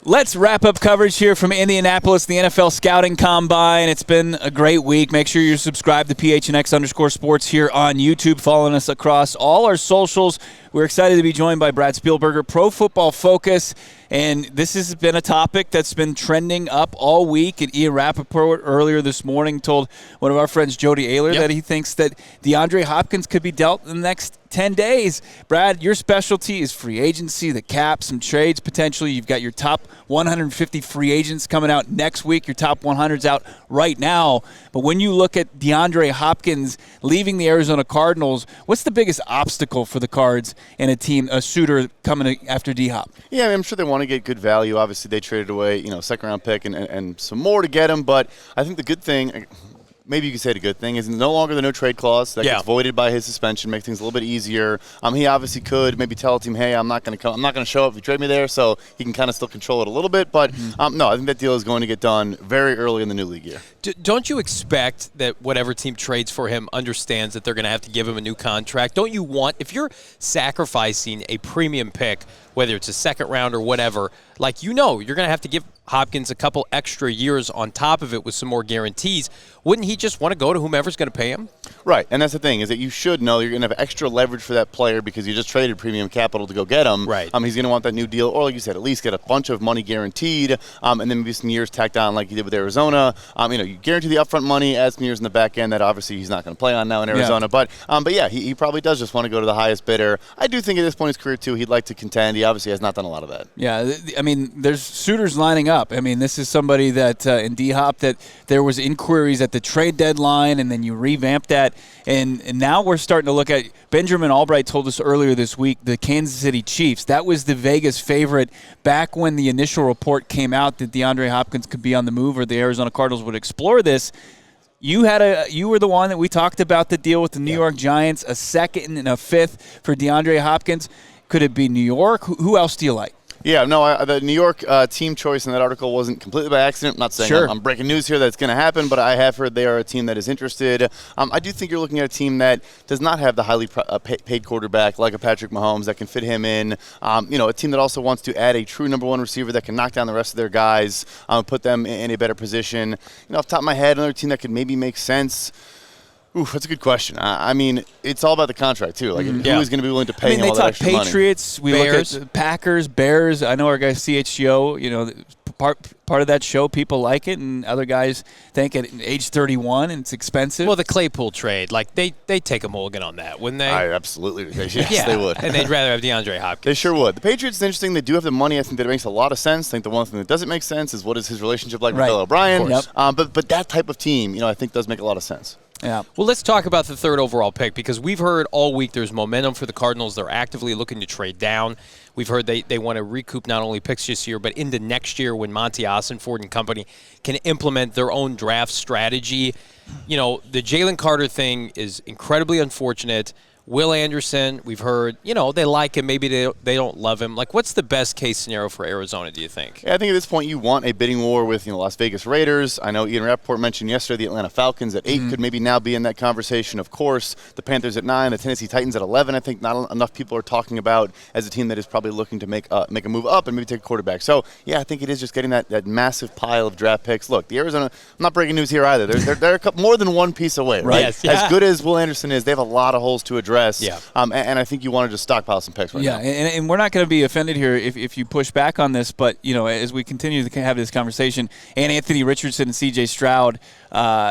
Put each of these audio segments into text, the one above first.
Let's wrap up coverage here from Indianapolis, the NFL Scouting Combine. It's been a great week. Make sure you're subscribed to PHNX_sports here on YouTube, following us across all our socials. We're excited to be joined by Brad Spielberger, Pro Football Focus, and this has been a topic that's been trending up all week. And Ian Rappaport earlier this morning told one of our friends, Jody Ayler, that he thinks that DeAndre Hopkins could be dealt in the next 10 days. Brad, your specialty is free agency, the cap, some trades potentially. You've got your top 150 free agents coming out next week. Your top 100's out right now. But when you look at DeAndre Hopkins leaving the Arizona Cardinals, what's the biggest obstacle for the Cards and a team, a suitor coming after D-Hop? Yeah, I mean, I'm sure they want to get good value. Obviously, they traded away, second-round pick and some more to get him. But I think the good thing, maybe you could say the good thing, is no longer the no-trade clause. That gets voided by his suspension, makes things a little bit easier. He obviously could maybe tell a team, hey, I'm not going to come. I'm not going to show up if you trade me there, so he can kind of still control it a little bit. But, no, I think that deal is going to get done very early in the new league year. Don't you expect that whatever team trades for him understands that they're going to have to give him a new contract? Don't you want, if you're sacrificing a premium pick, whether it's a second round or whatever, you're going to have to give Hopkins a couple extra years on top of it with some more guarantees. Wouldn't he just want to go to whomever's going to pay him? Right, and that's the thing, is that you should know you're going to have extra leverage for that player because you just traded premium capital to go get him. Right. He's going to want that new deal, or like you said, at least get a bunch of money guaranteed, and then maybe some years tacked on like you did with Arizona. You guarantee the upfront money, add some years in the back end that obviously he's not going to play on now in Arizona. But yeah, he probably does just want to go to the highest bidder. I do think at this point in his career, too, he'd like to contend. He obviously has not done a lot of that. Yeah, I mean, there's suitors lining up. I mean, this is somebody that in D-Hop that there was inquiries at the trade deadline, and then you revamped that. And now we're starting to look at, Benjamin Albright told us earlier this week, the Kansas City Chiefs. That was the Vegas favorite back when the initial report came out that DeAndre Hopkins could be on the move or the Arizona Cardinals would explore this. You were the one that we talked about the deal with the New York Giants, a second and a fifth for DeAndre Hopkins. Could it be New York? Who else do you like? Yeah, no, the New York team choice in that article wasn't completely by accident. I'm not saying I'm breaking news here that it's going to happen, but I have heard they are a team that is interested. I do think you're looking at a team that does not have the highly paid quarterback like a Patrick Mahomes that can fit him in. A team that also wants to add a true number one receiver that can knock down the rest of their guys, put them in a better position. Off the top of my head, another team that could maybe make sense. Ooh, that's a good question. I mean, it's all about the contract, too. Who is going to be willing to pay him all that extra money? Patriots, we look at Packers, Bears. I know our guy CHGO, part of that show, people like it, and other guys think at age 31 and it's expensive. Well, the Claypool trade, they take a mulligan on that, wouldn't they? Absolutely. Yes, they would. And they'd rather have DeAndre Hopkins. They sure would. The Patriots is interesting. They do have the money. I think that it makes a lot of sense. I think the one thing that doesn't make sense is what is his relationship like with Bill O'Brien. But that type of team, I think does make a lot of sense. Yeah. Well, let's talk about the third overall pick because we've heard all week there's momentum for the Cardinals. They're actively looking to trade down. We've heard they want to recoup not only picks this year, but into next year when Monti, Ossenfort, and company can implement their own draft strategy. The Jalen Carter thing is incredibly unfortunate. Will Anderson, we've heard, they like him. Maybe they don't love him. What's the best case scenario for Arizona, do you think? Yeah, I think at this point you want a bidding war with Las Vegas Raiders. I know Ian Rappaport mentioned yesterday the Atlanta Falcons at 8 could maybe now be in that conversation, of course. The Panthers at 9, the Tennessee Titans at 11. I think not enough people are talking about as a team that is probably looking to make a move up and maybe take a quarterback. So, yeah, I think it is just getting that massive pile of draft picks. Look, the Arizona, I'm not breaking news here either. They're more than one piece away, right? Yes, As good as Will Anderson is, they have a lot of holes to address. Yeah. And I think you want to just stockpile some picks right now. Yeah, and we're not going to be offended here if you push back on this, but, as we continue to have this conversation, and Anthony Richardson and C.J. Stroud,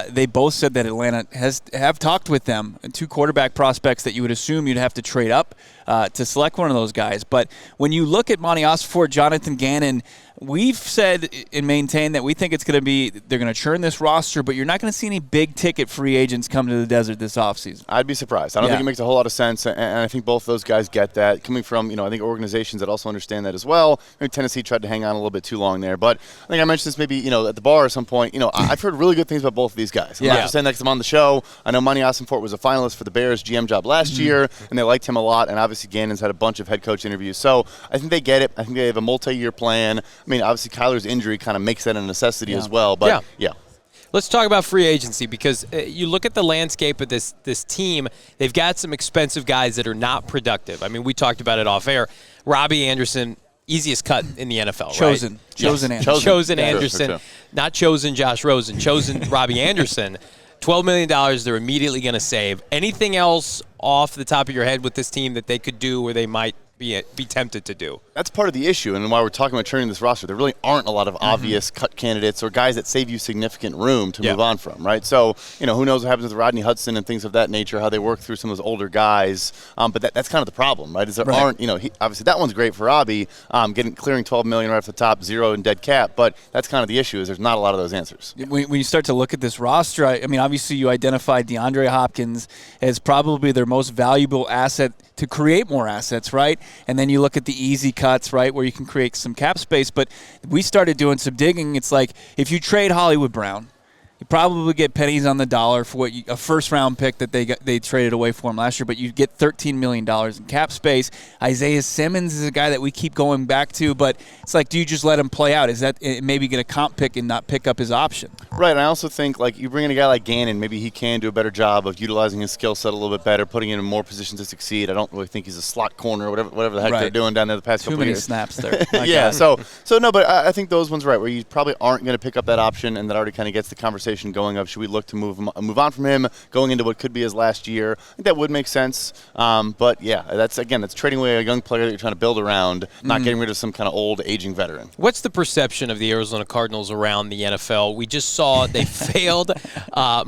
they both said that Atlanta have talked with them, 2 quarterback prospects that you would assume you'd have to trade up to select one of those guys. But when you look at Monti Ossenfort, Jonathan Gannon, we've said and maintained that we think it's going to be they're going to churn this roster, but you're not going to see any big-ticket free agents come to the desert this offseason. I'd be surprised. I don't think it makes a whole lot of sense, and I think both those guys get that. Coming from, I think organizations that also understand that as well. I think Tennessee tried to hang on a little bit too long there, but I think I mentioned this maybe, at the bar at some point. I've heard really good things about both of these guys. I'm not just saying that because I'm on the show. I know Monti Ossenfort was a finalist for the Bears GM job last year, and they liked him a lot, and obviously Gannon's had a bunch of head coach interviews. So I think they get it. I think they have a multi-year plan. I mean, obviously Kyler's injury kind of makes that a necessity as well, but yeah. Let's talk about free agency because you look at the landscape of this team, they've got some expensive guys that are not productive. I mean, we talked about it off air. Robbie Anderson, easiest cut in the NFL, Chosen. right? Chosen Anderson. Chosen Yeah. Anderson. Sure. Not chosen Josh Rosen. Chosen Robbie Anderson. $12 million they're immediately going to save. Anything else off the top of your head with this team that they could do or they might be tempted to do? That's part of the issue, and why we're talking about turning this roster. There really aren't a lot of obvious cut candidates or guys that save you significant room to move on from, right? So, who knows what happens with Rodney Hudson and things of that nature, how they work through some of those older guys. But that's kind of the problem, right? Is there aren't, obviously that one's great for Robbie, clearing $12 million right off the top, zero in dead cap. But that's kind of the issue, is there's not a lot of those answers. When you start to look at this roster, I mean, obviously you identified DeAndre Hopkins as probably their most valuable asset to create more assets, right? And then you look at the easy cuts, right, where you can create some cap space. But we started doing some digging. It's like if you trade Hollywood Brown, you probably get pennies on the dollar for a first-round pick that they traded away for him last year, but you get $13 million in cap space. Isaiah Simmons is a guy that we keep going back to, but it's like, do you just let him play out? Is that maybe get a comp pick and not pick up his option? Right, and I also think, you bring in a guy like Gannon, maybe he can do a better job of utilizing his skill set a little bit better, putting him in more positions to succeed. I don't really think he's a slot corner or whatever the heck they're doing down there the past couple of years. Too many snaps there. Yeah, so no, but I think those ones right, where you probably aren't going to pick up that option, and that already kind of gets the conversation going of, should we look to move on from him going into what could be his last year? I think that would make sense. But yeah, that's trading away a young player that you're trying to build around, not getting rid of some kind of old, aging veteran. What's the perception of the Arizona Cardinals around the NFL? We just saw they failed,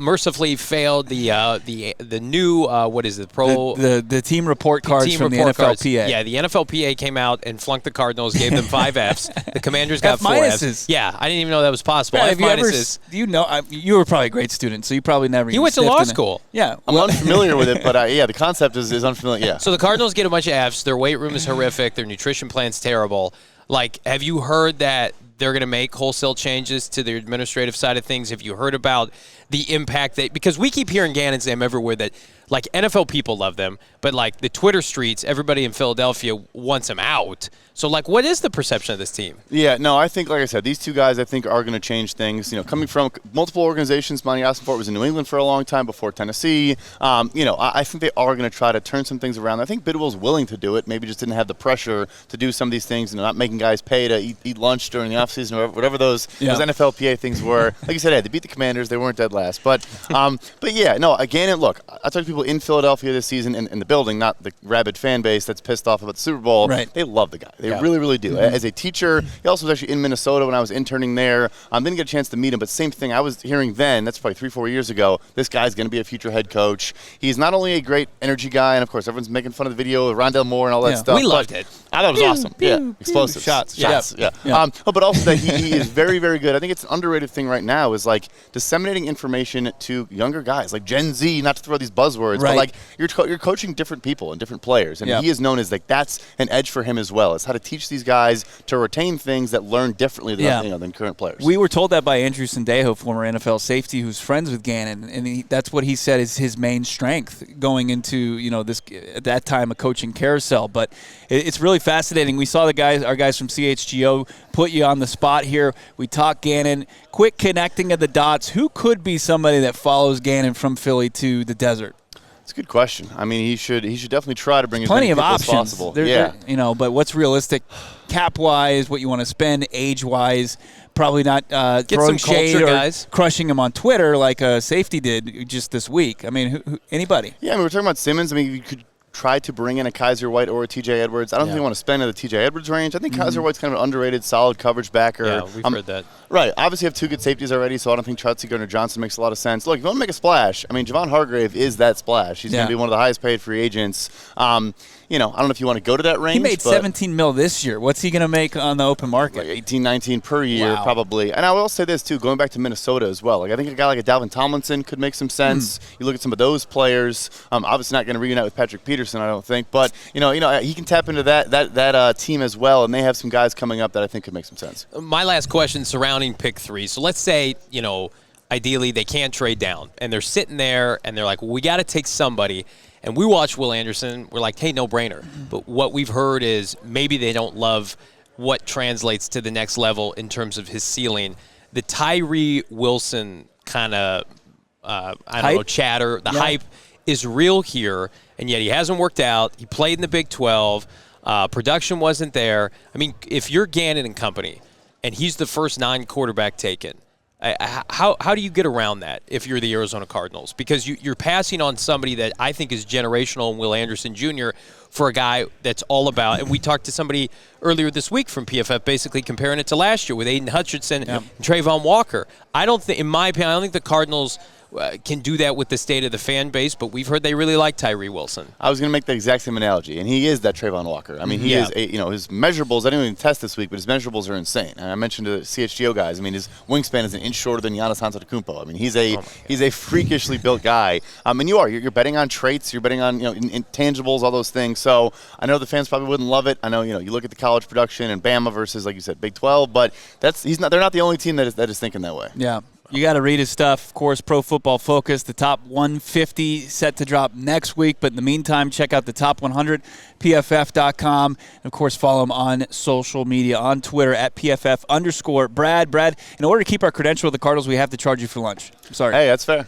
mercifully failed the new what is it? The team report cards from the NFLPA. Yeah, the NFLPA came out and flunked the Cardinals, gave them 5 Fs. The Commanders got 4 Fs. Yeah, I didn't even know that was possible. Yeah, F minuses. You were probably a great student, so you probably never. You went to law school. Yeah, I'm unfamiliar with it, but the concept is unfamiliar. Yeah. So the Cardinals get a bunch of Fs. Their weight room is horrific. Their nutrition plan's terrible. Have you heard that they're going to make wholesale changes to their administrative side of things? Have you heard about the impact because we keep hearing Gannon's name everywhere that NFL people love them, but the Twitter streets, everybody in Philadelphia wants him out. So what is the perception of this team? Yeah, no, I think, like I said, these two guys I think are going to change things. Coming from multiple organizations, Monti Ossenfort was in New England for a long time before Tennessee. I think they are going to try to turn some things around. I think Bidwell's willing to do it, maybe just didn't have the pressure to do some of these things, not making guys pay to eat lunch during the offseason or whatever those NFLPA things were. Like you said, they beat the Commanders. They weren't dead last. But yeah, no, again, look, I talked to people in Philadelphia this season in the building, not the rabid fan base that's pissed off about the Super Bowl. Right. They love the guy. They really, really do. As a teacher, he also was actually in Minnesota when I was interning there. Didn't get a chance to meet him, but same thing. I was hearing then, that's probably 3-4 years ago, this guy's going to be a future head coach. He's not only a great energy guy, and of course everyone's making fun of the video of Rondell Moore and all that stuff. We loved it. I thought it was awesome. Explosive. Shots. Yeah. But also that he is very, very good. I think it's an underrated thing right now is disseminating information to younger guys, like Gen Z, not to throw these buzzwords, but you're coaching different people and different players, and he is known as that's an edge for him as well. It's how to teach these guys to retain things that learn differently than current players. We were told that by Andrew Sendejo, former NFL safety, who's friends with Gannon, and that's what he said is his main strength going into this at that time a coaching carousel. But it's really fascinating. We saw our guys from CHGO put you on the spot here. We talked Gannon. Quick connecting of the dots. Who could be somebody that follows Gannon from Philly to the desert? It's a good question. I mean, he should definitely try to bring as plenty many of people options. as possible. But what's realistic, cap-wise, what you want to spend, age-wise? Probably not throwing shade or guys. Crushing him on Twitter like a safety did just this week. I mean, anybody? Yeah, we're talking about Simmons. I mean, you could try to bring in a Kaiser White or a TJ Edwards. I don't think you want to spend in the TJ Edwards range. I think Kaiser White's kind of an underrated, solid coverage backer. Yeah, we've heard that. Right. Obviously, you have 2 good safeties already, so I don't think Chauncey Gardner-Johnson makes a lot of sense. Look, if you want to make a splash, I mean, Javon Hargrave is that splash. He's going to be one of the highest paid free agents. I don't know if you want to go to that range. He made $17 million this year. What's he going to make on the open market? Like 18, 19 per year, probably. And I will say this, too, going back to Minnesota as well. I think a guy like a Dalvin Tomlinson could make some sense. You look at some of those players. Obviously not going to reunite with Patrick Peterson, I don't think. But, he can tap into that team as well, and they have some guys coming up that I think could make some sense. My last question surrounding pick 3. So let's say, ideally they can't trade down, and they're sitting there, and they're like, well, we got to take somebody. And we watch Will Anderson. We're like, hey, no-brainer. But what we've heard is maybe they don't love what translates to the next level in terms of his ceiling. The Tyree Wilson kind of, chatter, the hype is real here, and yet he hasn't worked out. He played in the Big 12. Production wasn't there. I mean, if you're Gannon and company, and he's the first non-quarterback taken, how do you get around that if you're the Arizona Cardinals? Because you're passing on somebody that I think is generational in Will Anderson Jr. for a guy that's all about, and we talked to somebody earlier this week from PFF basically comparing it to last year with Aiden Hutchinson and Trayvon Walker. I don't think, in my opinion, I don't think the Cardinals can do that with the state of the fan base, but we've heard they really like Tyree Wilson. I was going to make the exact same analogy, and he is that Trayvon Walker. I mean, he is, his measurables, I didn't even test this week, but his measurables are insane. And I mentioned to the CHGO guys, I mean, his wingspan is an inch shorter than Giannis Antetokounmpo. I mean, he's a freakishly built guy. And you're betting on traits, you're betting on, intangibles, all those things. So I know the fans probably wouldn't love it. I know, you look at the college production and Bama versus, like you said, Big 12, but they're not the only team that is thinking that way. Yeah. You got to read his stuff. Of course, Pro Football Focus, the top 150 set to drop next week. But in the meantime, check out the top 100, PFF.com. And, of course, follow him on social media, on Twitter, at PFF_Brad. Brad, in order to keep our credential with the Cardinals, we have to charge you for lunch. I'm sorry. Hey, that's fair.